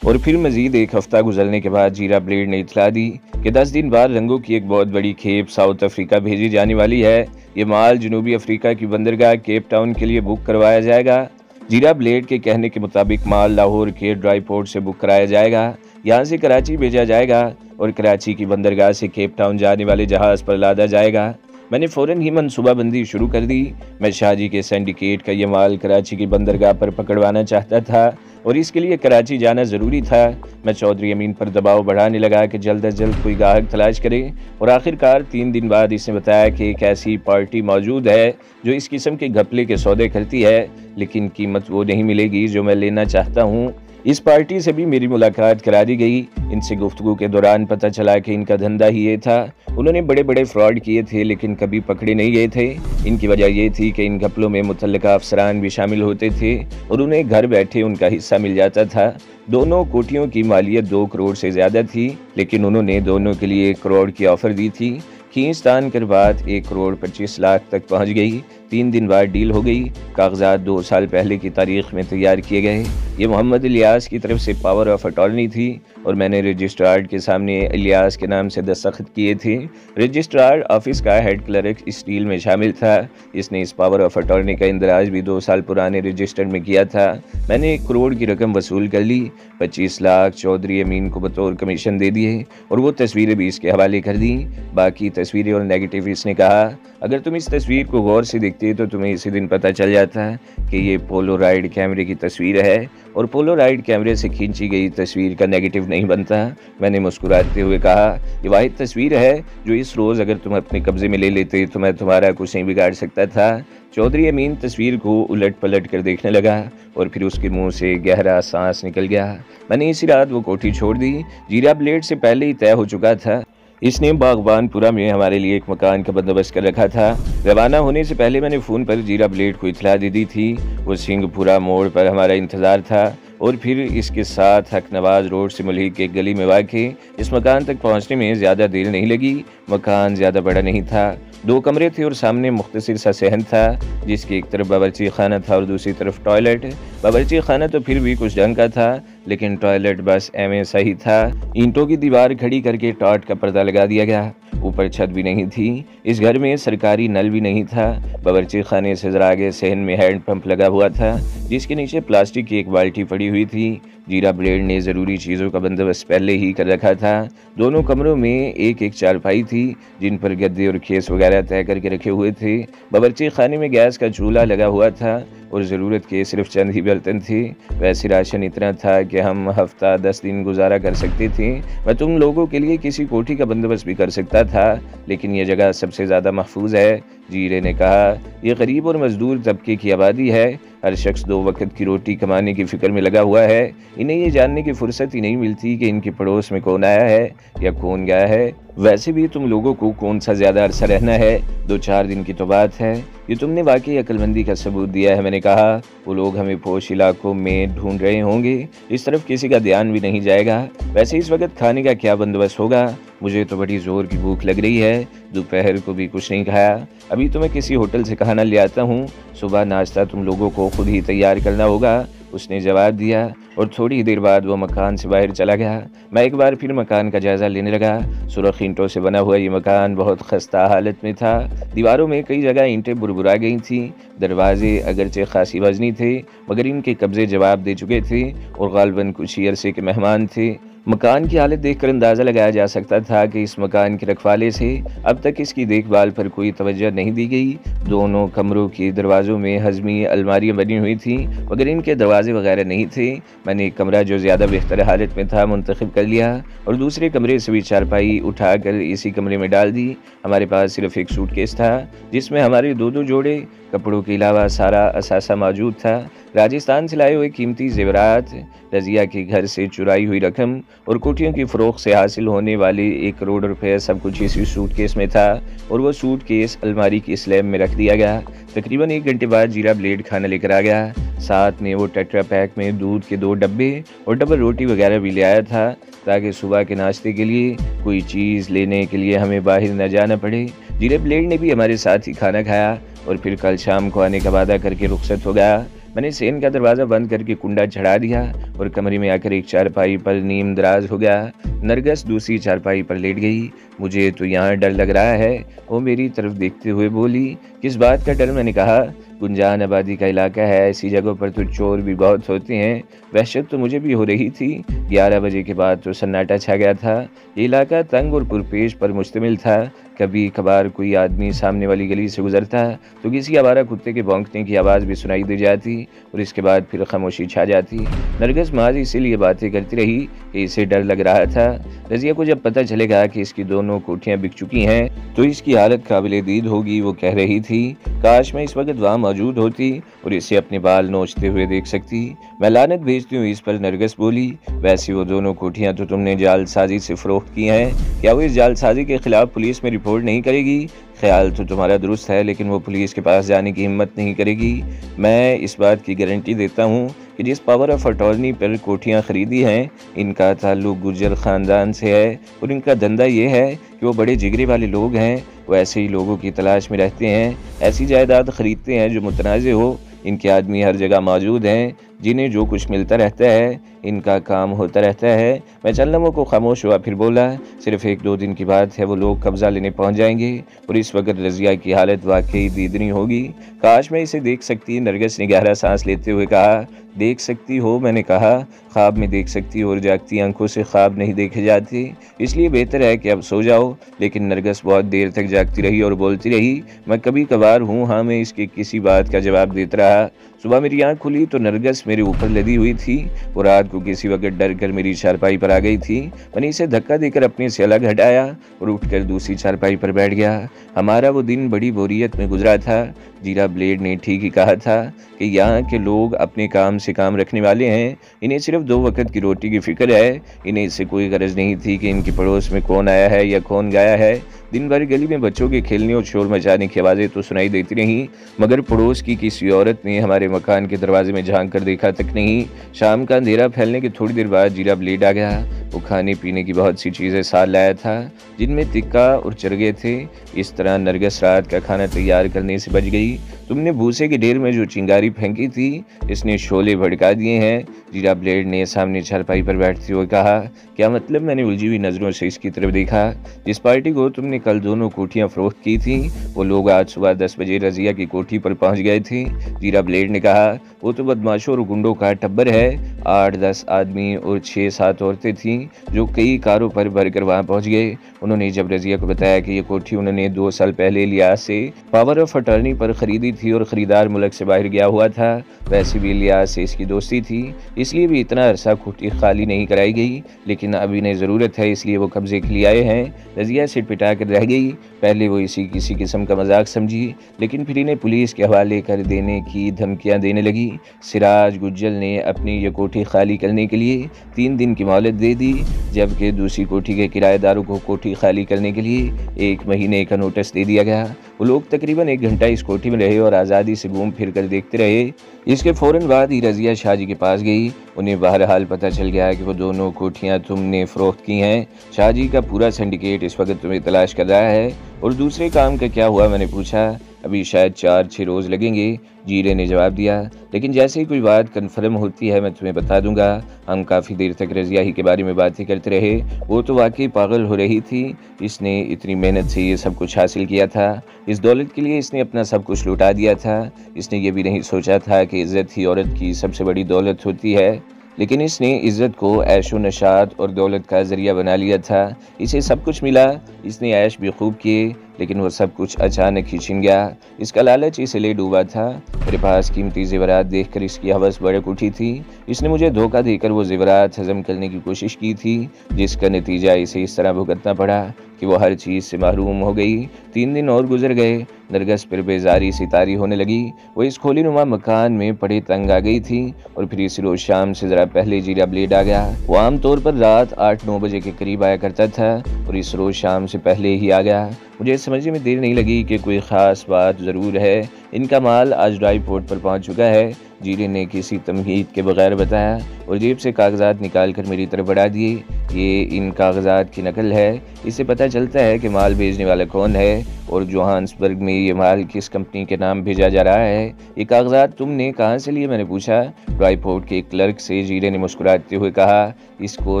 اور پھر مزید ایک ہفتہ گزرنے کے بعد جیرا بلیڈ نے اطلاع دی کہ 10 دن بعد رنگوں کی ایک بہت بڑی کھیپ ساؤتھ افریقہ بھیجی جانے والی ہے۔ یہ مال جنوبی افریقہ کی بندرگاہ کیپ ٹاؤن کے لیے بک کروایا جائے گا۔ جیرا بلیڈ کے کہنے کے مطابق مال لاہور کے ڈرائی پورٹ سے بک کرایا جائے گا، یہاں سے کراچی بھیجا جائے گا اور کراچی کی بندرگاہ سے کیپ ٹاؤن جانے والے جہاز پر لادا جائے گا۔ میں نے فوراً ہی منصوبہ بندی شروع کر دی۔ میں شاہ جی کے سینڈیکیٹ کا یہ مال کراچی کی بندرگاہ پر پکڑوانا چاہتا تھا اور اس کے لیے کراچی جانا ضروری تھا۔ میں چودھری امین پر دباؤ بڑھانے لگا کہ جلد از جلد کوئی گاہک تلاش کرے اور آخر کار 3 دن بعد اس نے بتایا کہ ایک ایسی پارٹی موجود ہے جو اس قسم کے گھپلے کے سودے کرتی ہے، لیکن قیمت وہ نہیں ملے گی جو میں لینا چاہتا ہوں۔ اس پارٹی سے بھی میری ملاقات کرا دی گئی۔ ان سے گفتگو کے دوران پتہ چلا کہ ان کا دھندا ہی یہ تھا۔ انہوں نے بڑے بڑے فراڈ کیے تھے لیکن کبھی پکڑے نہیں گئے تھے۔ ان کی وجہ یہ تھی کہ ان گھپلوں میں متعلقہ افسران بھی شامل ہوتے تھے اور انہیں گھر بیٹھے ان کا حصہ مل جاتا تھا۔ دونوں کوٹھیوں کی مالیت 2 کروڑ سے زیادہ تھی، لیکن انہوں نے دونوں کے لیے 1 کروڑ کی آفر دی تھی۔ کھینچ تان کر بات 1 کروڑ 25 لاکھ تک پہنچ گئی۔ 3 دن بعد ڈیل ہو گئی۔ کاغذات 2 سال پہلے کی تاریخ میں تیار کیے گئے۔ یہ محمد الیاس کی طرف سے پاور آف اٹارنی تھی اور میں نے رجسٹرار کے سامنے الیاس کے نام سے دستخط کیے تھے۔ رجسٹرار آفس کا ہیڈ کلرک اس ڈیل میں شامل تھا۔ اس نے اس پاور آف اٹارنی کا اندراج بھی 2 سال پرانے رجسٹر میں کیا تھا۔ میں نے 1 کروڑ کی رقم وصول کر لی۔ 25 لاکھ چودھری امین کو بطور کمیشن دے دیے اور وہ تصویریں بھی اس کے حوالے کر دیں۔ باقی تصویریں اور نیگیٹو اس نے کہا اگر تم اس تصویر کو غور سے دیکھتے تو تمہیں اسی دن پتہ چل جاتا کہ یہ پولو رائڈ کیمرے کی تصویر ہے اور پولو رائڈ کیمرے سے کھینچی گئی تصویر کا نیگیٹو نہیں بنتا۔ میں نے مسکراتے ہوئے کہا یہ واحد تصویر ہے جو اس روز اگر تم اپنے قبضے میں لے لیتے تو میں تمہارا کچھ نہیں بگاڑ سکتا تھا۔ چودھری امین تصویر کو الٹ پلٹ کر دیکھنے لگا اور پھر اس کے منہ سے گہرا سانس نکل گیا۔ میں نے اسی رات وہ کوٹھی چھوڑ دی۔ جیرا بلیڈ سے پہلے ہی طے ہو چکا تھا۔ اس نے باغبان پورہ میں ہمارے لیے ایک مکان کا بندوبست کر رکھا تھا۔ روانہ ہونے سے پہلے میں نے فون پر جیرا بلیڈ کو اطلاع دے دی تھی۔ وہ سنگھ پورہ موڑ پر ہمارا انتظار تھا اور پھر اس کے ساتھ حق نواز روڈ سے ملحق ایک گلی میں واقع اس مکان تک پہنچنے میں زیادہ دیر نہیں لگی۔ مکان زیادہ بڑا نہیں تھا، 2 کمرے تھے اور سامنے مختصر سا صحن تھا جس کی ایک طرف باورچی خانہ تھا اور دوسری طرف ٹوائلٹ۔ باورچی خانہ تو پھر بھی کچھ ڈھنگ کا تھا لیکن ٹوائلٹ بس ایویں سا ہی تھا۔ اینٹوں کی دیوار کھڑی کر کے ٹاٹ کا پردہ لگا دیا گیا۔ اوپر چھت بھی نہیں تھی۔ اس گھر میں سرکاری نل بھی نہیں تھا۔ باورچی خانے سے ذرا آگے صحن میں ہینڈ پمپ لگا ہوا تھا جس کے نیچے پلاسٹک کی ایک بالٹی پڑی ہوئی تھی۔ جیرا بلیڈ نے ضروری چیزوں کا بندوبست پہلے ہی کر رکھا تھا۔ دونوں کمروں میں ایک ایک چارپائی تھی جن پر گدے اور کھیس وغیرہ طے کر کے رکھے ہوئے تھے۔ باورچی خانے میں گیس کا چولہا لگا ہوا تھا اور ضرورت کے صرف چند ہی برتن تھے۔ ویسے راشن اتنا تھا کہ ہم ہفتہ 10 دن گزارا کر سکتے تھے۔ میں تم لوگوں کے لیے کسی کوٹھی کا بندوبست بھی کر سکتا تھا لیکن یہ جگہ سب سے زیادہ محفوظ ہے۔ جیرے نے کہا یہ غریب اور مزدور طبقے کی آبادی ہے۔ ہر شخص 2 وقت کی روٹی کمانے کی فکر میں لگا ہوا ہے۔ انہیں یہ جاننے کی فرصت ہی نہیں ملتی کہ ان کے پڑوس میں کون آیا ہے یا کون گیا ہے۔ ویسے بھی تم لوگوں کو کون سا زیادہ عرصہ رہنا ہے، 2-4 دن کی تو بات ہے۔ یہ تم نے واقعی عقل مندی کا ثبوت دیا ہے۔ میں نے کہا وہ لوگ ہمیں پوش علاقوں میں ڈھونڈ رہے ہوں گے، اس طرف کسی کا دھیان بھی نہیں جائے گا۔ ویسے اس وقت کھانے کا کیا بندوبست ہوگا؟ مجھے تو بڑی زور کی بھوک لگ رہی ہے، دوپہر کو بھی کچھ نہیں کھایا۔ ابھی تو میں کسی ہوٹل سے کھانا لے آتا ہوں، صبح ناشتہ تم لوگوں کو خود ہی تیار کرنا ہوگا، اس نے جواب دیا اور تھوڑی دیر بعد وہ مکان سے باہر چلا گیا۔ میں ایک بار پھر مکان کا جائزہ لینے لگا۔ سرخ اینٹوں سے بنا ہوا یہ مکان بہت خستہ حالت میں تھا۔ دیواروں میں کئی جگہ اینٹیں بربرا گئی تھیں۔ دروازے اگرچہ خاصی وزنی تھے مگر ان کے قبضے جواب دے چکے تھے اور غالباً کچھ ہی عرصے کے مہمان تھے۔ مکان کی حالت دیکھ کر اندازہ لگایا جا سکتا تھا کہ اس مکان کے رکھوالے سے اب تک اس کی دیکھ بھال پر کوئی توجہ نہیں دی گئی۔ دونوں کمروں کے دروازوں میں ہضمی الماریاں بنی ہوئی تھیں مگر ان کے دروازے وغیرہ نہیں تھے۔ میں نے ایک کمرہ جو زیادہ بہتر حالت میں تھا منتخب کر لیا اور دوسرے کمرے سے بھی چارپائی اٹھا کر اسی کمرے میں ڈال دی۔ ہمارے پاس صرف ایک سوٹ کیس تھا جس میں ہمارے 2 جوڑے کپڑوں کے علاوہ سارا اثاثہ موجود تھا۔ راجستھان سے لائے ہوئے قیمتی زیورات، رضیہ کے گھر سے چرائی ہوئی رقم اور کوٹھیوں کی فروخت سے حاصل ہونے والے 1 کروڑ روپے سب کچھ اسی سوٹ کیس میں تھا اور وہ سوٹ کیس الماری کی سلیب میں رکھ دیا گیا۔ تقریباً 1 گھنٹے بعد جیرا بلیڈ کھانا لے کر آ گیا۔ ساتھ میں وہ ٹیٹرا پیک میں دودھ کے 2 ڈبے اور ڈبل روٹی وغیرہ بھی لے آیا تھا تاکہ صبح کے ناشتے کے لیے کوئی چیز لینے کے لیے ہمیں باہر نہ جانا پڑے۔ جیرا بلیڈ نے بھی ہمارے ساتھ ہی کھانا کھایا اور پھر کل شام کو آنے کا وعدہ کر کے رخصت ہو گیا۔ میں نے سین کا دروازہ بند کر کے کنڈا چڑھا دیا اور کمرے میں آ کر ایک چارپائی پر نیم دراز ہو گیا۔ نرگس دوسری چارپائی پر لیٹ گئی۔ مجھے تو یہاں ڈر لگ رہا ہے، وہ میری طرف دیکھتے ہوئے بولی۔ کس بات کا ڈر؟ میں نے کہا۔ گنجان آبادی کا علاقہ ہے، ایسی جگہوں پر تو چور بھی بہت ہوتے ہیں۔ وحشت تو مجھے بھی ہو رہی تھی۔ 11 بجے کے بعد تو سناٹا چھا گیا تھا۔ یہ علاقہ تنگ اور پرپیش پر مشتمل تھا۔ کبھی کبھار کوئی آدمی سامنے والی گلی سے گزرتا تو کسی آوارہ کتے کے بھونکنے کی آواز بھی سنائی دے جاتی اور اس کے بعد پھر خاموشی چھا جاتی۔ نرگس محض اسی لیے باتیں کرتی رہی کہ اسے ڈر لگ رہا تھا۔ رضیہ کو جب پتہ چلے گا کہ اس کی دونوں کوٹھیاں بک چکی ہیں تو اس کی حالت قابل دید ہوگی۔ وہ کہہ رہی تھی، کاش میں اس وقت وہاں موجود ہوتی اور اسے اپنے بال نوچتے ہوئے دیکھ سکتی۔ میں لعنت بھیجتی ہوں اس پر، نرگس بولی۔ ویسے وہ دونوں کوٹھیاں تو تم نے جعل سازی سے فروخت کی ہیں، کیا وہ اس جعل سازی کے خلاف پولیس میں رپورٹ نہیں کرے گی؟ خیال تو تمہارا درست ہے، لیکن وہ پولیس کے پاس جانے کی ہمت نہیں کرے گی۔ میں اس بات کی گارنٹی دیتا ہوں کہ جس پاور آف اٹارنی پر کوٹھیاں خریدی ہیں ان کا تعلق گجر خاندان سے ہے اور ان کا دھندا یہ ہے کہ وہ بڑے جگرے والے لوگ ہیں۔ وہ ایسے ہی لوگوں کی تلاش میں رہتے ہیں، ایسی جائیداد خریدتے ہیں جو متنازع ہو۔ ان کے آدمی ہر جگہ موجود ہیں جنہیں جو کچھ ملتا رہتا ہے، ان کا کام ہوتا رہتا ہے۔ میں چند لمحوں کو خاموش ہوا، پھر بولا، صرف 1-2 دن کی بات ہے، وہ لوگ قبضہ لینے پہنچ جائیں گے اور اس وقت رضیہ کی حالت واقعی دیدنی ہوگی۔ کاش میں اسے دیکھ سکتی، نرگس نے گہرا سانس لیتے ہوئے کہا۔ دیکھ سکتی ہو؟ میں نے کہا۔ خواب میں دیکھ سکتی ہو اور جاگتی آنکھوں سے خواب نہیں دیکھے جاتے، اس لیے بہتر ہے کہ اب سو جاؤ۔ لیکن نرگس بہت دیر تک جاگتی رہی اور بولتی رہی۔ میں کبھی کبھار ہوں ہاں میں اس کے کسی بات کا جواب دیتا رہا۔ صبح میری آنکھ کھلی تو نرگس میرے اوپر لدی ہوئی تھی۔ وہ رات کو کسی وقت ڈر کر میری چارپائی پر آ گئی تھی۔ میں نے اسے دھکا دے کر اپنے سے الگ ہٹایا اور اٹھ کر دوسری چارپائی پر بیٹھ گیا۔ ہمارا وہ دن بڑی بوریت میں گزرا تھا۔ جیرا بلیڈ نے ٹھیک ہی کہا تھا کہ یہاں کے لوگ اپنے کام سے کام رکھنے والے ہیں، انہیں صرف 2 وقت کی روٹی کی فکر ہے۔ انہیں اس سے کوئی غرض نہیں تھی کہ ان کے پڑوس میں کون آیا ہے یا کون گیا ہے۔ دن بھر گلی میں بچوں کے کھیلنے اور شور مچانے کی آوازیں تو سنائی دیتی رہیں، مگر پڑوس کی کسی عورت نے ہمارے مکان کے دروازے میں جھانک کر دیکھا تک نہیں۔ شام کا اندھیرا پھیلنے کے تھوڑی دیر بعد جیرا بلیڈ آ گیا۔ وہ کھانے پینے کی بہت سی چیزیں ساتھ لایا تھا جن میں تکہ اور چرگے تھے۔ اس طرح نرگس رات کا کھانا تیار کرنے سے بچ گئی۔ تم نے بھوسے کے ڈھیر میں جو چنگاری پھینکی تھی اس نے شعلے بھڑکا دیے ہیں، جیرا بلیڈ نے سامنے چارپائی پر بیٹھتے ہوئے کہا۔ کیا مطلب؟ میں نے الجھی ہوئی نظروں سے اس کی طرف دیکھا۔ جس پارٹی کو تم نے کل دونوں کوٹھیاں فروخت کی تھیں وہ لوگ آج صبح 10 بجے رضیہ کی کوٹھی پر پہنچ گئے تھے، جیرا بلیڈ نے کہا۔ وہ تو بدماشوں اور گنڈوں کا ٹبر ہے۔ 8-10 آدمی اور 6-7 عورتیں تھیں جو کئی کاروں پر بھر کر وہاں پہنچ گئے۔ انہوں نے جب رضیہ کو بتایا کہ یہ کوٹھی انہوں نے 2 سال پہلے الیاس سے پاور آف اٹارنی پر خریدی تھی اور خریدار ملک سے باہر گیا ہوا تھا، ویسے بھی الیاس سے اس کی دوستی تھی، اس لیے بھی اتنا عرصہ کوٹھی خالی نہیں کرائی گئی، لیکن اب انہیں ضرورت ہے اس لیے وہ قبضے کے لیے آئے ہیں۔ رضیہ سر پٹا کر رہ گئی۔ پہلے وہ اسی کسی قسم کا مذاق سمجھی، لیکن پھر انہیں پولیس کے حوالے کر دینے کی دھمکیاں دینے لگی۔ سراج گجل نے اپنی یہ کوٹھی خالی کرنے کے لیے 3 دن کی مہلت دے دی، جبکہ دوسری کوٹھی کے کرایہ داروں کو کوٹھی خالی کرنے کے لیے 1 مہینے کا نوٹس دے دیا گیا۔ وہ لوگ تقریباً 1 گھنٹہ اس کوٹھی میں رہے اور آزادی سے گھوم پھر کر دیکھتے رہے۔ اس کے فوراً بعد ہی رضیہ شاہ جی کے پاس گئی۔ انہیں بہرحال پتہ چل گیا کہ وہ دونوں کوٹھیاں تم نے فروخت کی ہیں۔ شاہ جی کا پورا سنڈیکیٹ اس وقت تمہیں تلاش کر رہا ہے۔ اور دوسرے کام کا کیا ہوا؟ میں نے پوچھا۔ ابھی شاید 4-6 روز لگیں گے، جیرے نے جواب دیا، لیکن جیسے ہی کوئی بات کنفرم ہوتی ہے میں تمہیں بتا دوں گا۔ ہم کافی دیر تک رضیہ ہی کے بارے میں باتیں کرتے رہے۔ وہ تو واقعی پاگل ہو رہی تھی۔ اس نے اتنی محنت سے یہ سب کچھ حاصل کیا تھا، اس دولت کے لیے اس نے اپنا سب کچھ لوٹا دیا تھا۔ اس نے یہ بھی نہیں سوچا تھا کہ عزت ہی عورت کی سب سے بڑی دولت ہوتی ہے، لیکن اس نے عزت کو عیش و نشاط اور دولت کا ذریعہ بنا لیا تھا۔ اسے سب کچھ ملا، اس نے عیش بھی خوب کیے، لیکن وہ سب کچھ اچانک ہی چھن گیا۔ اس کا لالچ اسے لے ڈوبا تھا۔ میرے پاس قیمتی زیورات دیکھ کر اس کی ہوس بڑک اٹھی تھی۔ اس نے مجھے دھوکہ دے کر وہ زیورات ہضم کرنے کی کوشش کی تھی، جس کا نتیجہ اسے اس طرح بھگتنا پڑا کہ وہ ہر چیز سے محروم ہو گئی۔ 3 دن اور گزر گئے۔ نرگس پھر بیزاری سی طاری ہونے لگی۔ وہ اس کھولی نما مکان میں پڑے تنگ آ گئی تھی، اور پھر اس روز شام سے ذرا پہلے جیرا بلیڈ آ گیا۔ وہ عام طور پر رات 8-9 بجے کے قریب آیا کرتا تھا، اور اس روز شام سے پہلے ہی آ گیا۔ مجھے سمجھنے میں دیر نہیں لگی کہ کوئی خاص بات ضرور ہے۔ ان کا مال آج ڈرائی پورٹ پر پہنچ چکا ہے، جیرے نے کسی تمہید کے بغیر بتایا اور جیب سے کاغذات نکال کر میری طرف بڑھا دیے۔ یہ ان کاغذات کی نقل ہے، اس سے پتہ چلتا ہے کہ مال بھیجنے والا کون ہے اور جوہانسبرگ میں یہ مال کس کمپنی کے نام بھیجا جا رہا ہے۔ یہ کاغذات تم نے کہاں سے لیے؟ میں نے پوچھا۔ ڈرائی پورٹ کے ایک کلرک سے، جیرے نے مسکراتے ہوئے کہا۔ اس کو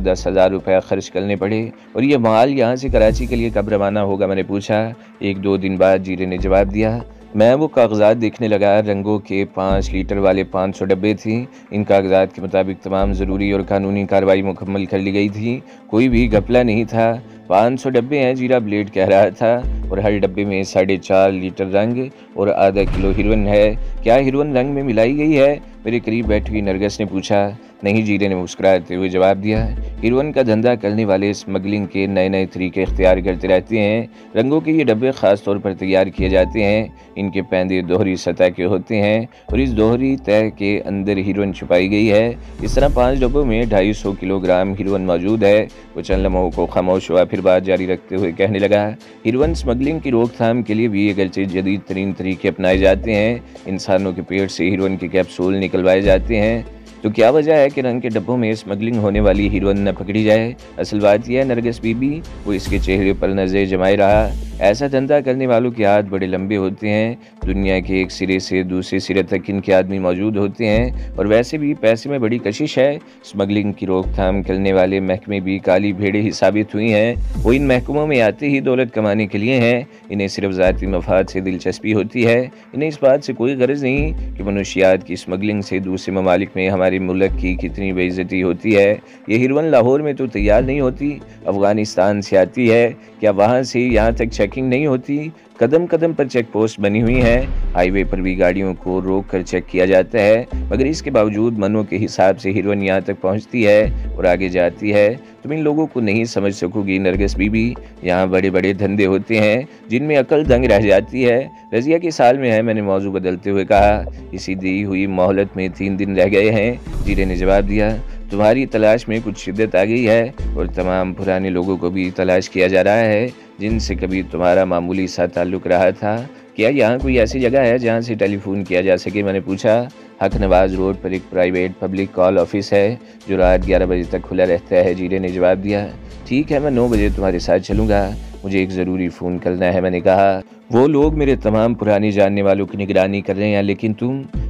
10,000 روپے خرچ کرنے پڑے۔ اور یہ مال یہاں سے کراچی کے لیے کب روانہ ہوگا؟ میں نے پوچھا۔ 1-2 دن بعد، جیرے نے جواب دیا۔ میں وہ کاغذات دیکھنے لگا۔ رنگوں کے 5 لیٹر والے 500 ڈبے تھے۔ ان کاغذات کے مطابق تمام ضروری اور قانونی کارروائی مکمل کر لی گئی تھی، کوئی بھی گھپلہ نہیں تھا۔ 500 ڈبے ہیں، جیرا بلیڈ کہہ رہا تھا، اور ہر ڈبے میں 4.5 لیٹر رنگ اور آدھا کلو ہیروئن ہے۔ کیا ہیروئن رنگ میں ملائی گئی ہے؟ میرے قریب بیٹھی ہوئی نرگس نے پوچھا۔ نہیں، جیرے نے مسکراتے ہوئے جواب دیا۔ ہیروئن کا دھندا کرنے والے اسمگلنگ کے نئے نئے طریقے اختیار کرتے رہتے ہیں۔ رنگوں کے یہ ڈبے خاص طور پر تیار کیے جاتے ہیں۔ ان کے پیندے دوہری سطح کے ہوتے ہیں اور اس دوہری تہ کے اندر ہیروئن چھپائی گئی ہے۔ اس طرح 5 ڈبوں میں 250 کلو گرام ہیروئن موجود ہے۔ وہ چند لمحوں کو خاموش ہوا، پھر بات جاری رکھتے ہوئے کہنے لگا، ہیروئن اسمگلنگ کی روک تھام کے لیے بھی اگرچہ جدید ترین طریقے اپنائے جاتے ہیں، انسانوں کے پیٹ سے ہیروئن کے کیپسول نکلوائے جاتے ہیں، تو کیا وجہ ہے کہ رنگ کے ڈبوں میں اسمگلنگ ہونے والی ہیروئن نہ پکڑی جائے؟ اصل بات یہ ہے نرگس بی بی، وہ اس کے چہرے پر نظر جمائے رہا، ایسا دھندا کرنے والوں کے ہاتھ بڑے لمبے ہوتے ہیں، دنیا کے ایک سرے سے دوسرے سرے تک ان کے آدمی موجود ہوتے ہیں، اور ویسے بھی پیسے میں بڑی کشش ہے۔ اسمگلنگ کی روک تھام کرنے والے محکمے بھی کالی بھیڑیں ہی ثابت ہوئی ہیں۔ وہ ان محکموں میں آتے ہی دولت کمانے کے لیے ہیں، انہیں صرف ذاتی مفاد سے دلچسپی ہوتی ہے، انہیں اس بات سے کوئی غرض نہیں کہ منشیات کی اسمگلنگ سے دوسرے ممالک میں ہمارے ملک کی کتنی بے عزتی ہوتی ہے۔ یہ ہیروئن لاہور میں تو تیار نہیں ہوتی، افغانستان سے آتی ہے، کیا وہاں سے یہاں تک چیکنگ نہیں ہوتی؟ قدم قدم پر چیک پوسٹ بنی ہوئی ہیں، ہائی وے پر بھی گاڑیوں کو روک کر چیک کیا جاتا ہے، مگر اس کے باوجود منوں کے حساب سے ہیروئن یہاں تک پہنچتی ہے اور آگے جاتی ہے۔ تم ان لوگوں کو نہیں سمجھ سکو گی نرگس بی بی، یہاں بڑے بڑے دھندے ہوتے ہیں جن میں عقل دنگ رہ جاتی ہے۔ رضیہ کے سال میں ہے، میں نے موضوع بدلتے ہوئے کہا۔ اسی دی ہوئی مہلت میں 3 دن رہ گئے ہیں، جیرے نے جواب دیا۔ تمہاری تلاش میں کچھ شدت آ گئی ہے اور تمام پرانے لوگوں کو بھی تلاش کیا جا رہا ہے جن سے کبھی تمہارا معمولی سا تعلق رہا تھا۔ کیا یہاں کوئی ایسی جگہ ہے جہاں سے ٹیلی فون کیا جا سکے؟ میں نے پوچھا۔ حق نواز روڈ پر ایک پرائیویٹ پبلک کال آفس ہے جو رات 11 بجے تک کھلا رہتا ہے، جیرے نے جواب دیا۔ ٹھیک ہے، میں 9 بجے تمہارے ساتھ چلوں گا، مجھے ایک ضروری فون کرنا ہے، میں نے کہا۔ وہ لوگ میرے تمام پرانے جاننے والوں کی نگرانی کر رہے ہیں، لیکن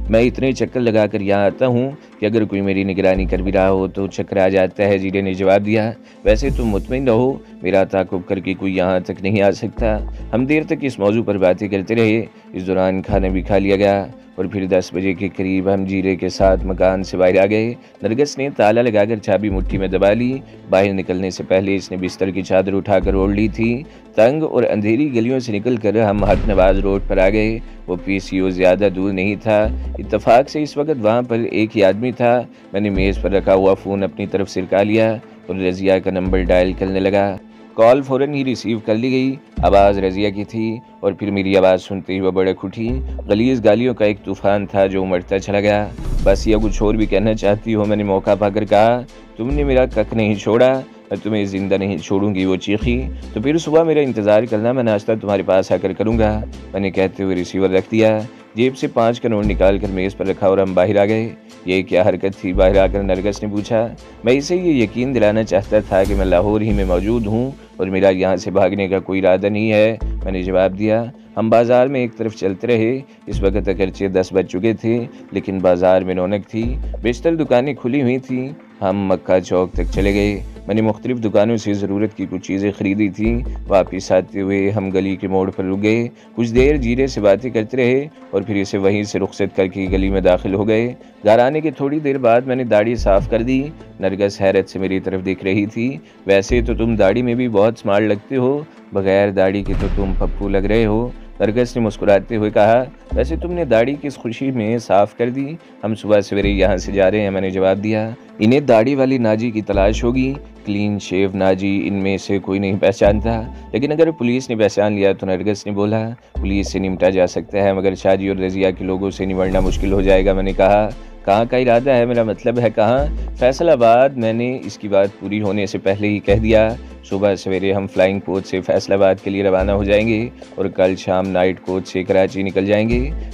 میں اتنے چکر لگا کر یہاں آتا ہوں کہ اگر کوئی میری نگرانی کر بھی رہا ہو تو چکر آ جاتا ہے، جیرے نے جواب دیا۔ ویسے تم مطمئن رہو، میرا تعاقب کر کے کوئی یہاں تک نہیں آ سکتا۔ ہم دیر تک اس موضوع پر باتیں کرتے رہے، اس دوران کھانا بھی کھا لیا گیا اور پھر 10 بجے کے قریب ہم جیرے کے ساتھ مکان سے باہر آ گئے۔ نرگس نے تالا لگا کر چابی مٹھی میں دبا لی۔ باہر نکلنے سے پہلے اس نے بستر کی چادر اٹھا کر اوڑھ لی تھی۔ تنگ اور اندھیری گلیوں سے نکل کر ہم حق نواز روڈ پر آ گئے۔ وہ PCO زیادہ دور نہیں تھا، اتفاق سے اس وقت وہاں پر ایک ہی آدمی تھا۔ میں نے میز پر رکھا ہوا فون اپنی طرف سرکا لیا اور رضیہ کا نمبر ڈائل کرنے لگا۔ کال فوراً ہی ریسیو کر لی گئی۔ آواز رضیہ کی تھی اور پھر میری آواز سنتے ہی وہ بڑک اٹھی۔ غلیظ گالیوں کا ایک طوفان تھا جو امڑتا چلا گیا۔ بس یہ کچھ اور بھی کہنا چاہتی ہو؟ میں نے موقع پا کر کہا۔ تم نے میرا کک نہیں چھوڑا، میں تمہیں زندہ نہیں چھوڑوں گی، وہ چیخی۔ تو پھر صبح میرا انتظار کرنا، میں ناشتہ تمہارے پاس آ کر کروں گا، میں نے کہتے ہوئے ریسیور رکھ دیا۔ جیب سے 5 کا نوٹ نکال کر میز پر رکھا اور ہم باہر آ گئے۔ یہ کیا حرکت تھی؟ باہر آ کر نرگس نے پوچھا۔ میں اسے یہ یقین دلانا چاہتا تھا کہ میں لاہور ہی میں موجود ہوں اور میرا یہاں سے بھاگنے کا کوئی ارادہ نہیں ہے، میں نے جواب دیا۔ ہم بازار میں ایک طرف چلتے رہے۔ اس وقت اگرچہ 10 بج چکے تھے لیکن بازار میں رونق تھی، بیشتر دکانیں کھلی ہوئی تھیں۔ ہم مکہ چوک تک چلے گئے۔ میں نے مختلف دکانوں سے ضرورت کی کچھ چیزیں خریدی تھیں۔ واپس آتے ہوئے ہم گلی کے موڑ پر رک گئے، کچھ دیر جیرے سے باتیں کرتے رہے اور پھر اسے وہیں سے رخصت کر کے گلی میں داخل ہو گئے۔ گھر آنے کے تھوڑی دیر بعد میں نے داڑھی صاف کر دی۔ نرگس حیرت سے میری طرف دیکھ رہی تھی۔ ویسے تو تم داڑھی میں بھی بہت سمارٹ لگتے ہو، بغیر داڑھی کے تو تم پپو لگ رہے ہو، نرگس نے مسکراتے ہوئے کہا۔ ویسے تم نے داڑھی کس خوشی میں صاف کر دی؟ ہم صبح سویرے یہاں سے جا رہے ہیں، میں نے جواب دیا۔ انہیں داڑھی والی ناجی کی تلاش ہوگی، کلین شیو ناجی ان میں سے کوئی نہیں پہچانتا، لیکن اگر پولیس نے پہچان لیا تو نرگس نے بولا۔ پولیس سے نمٹا جا سکتا ہے مگر شادی اور رضیہ کے لوگوں سے نمٹنا مشکل ہو جائے گا، میں نے کہا۔ کہاں کا ارادہ ہے؟ میرا مطلب ہے کہاں؟ فیصل آباد، میں نے اس کی بات پوری ہونے سے پہلے ہی کہہ دیا۔ صبح سویرے ہم فلائنگ کوچ سے فیصل آباد کے لیے روانہ ہو جائیں گے اور کل شام نائٹ کوچ سے کراچی نکل جائیں گے۔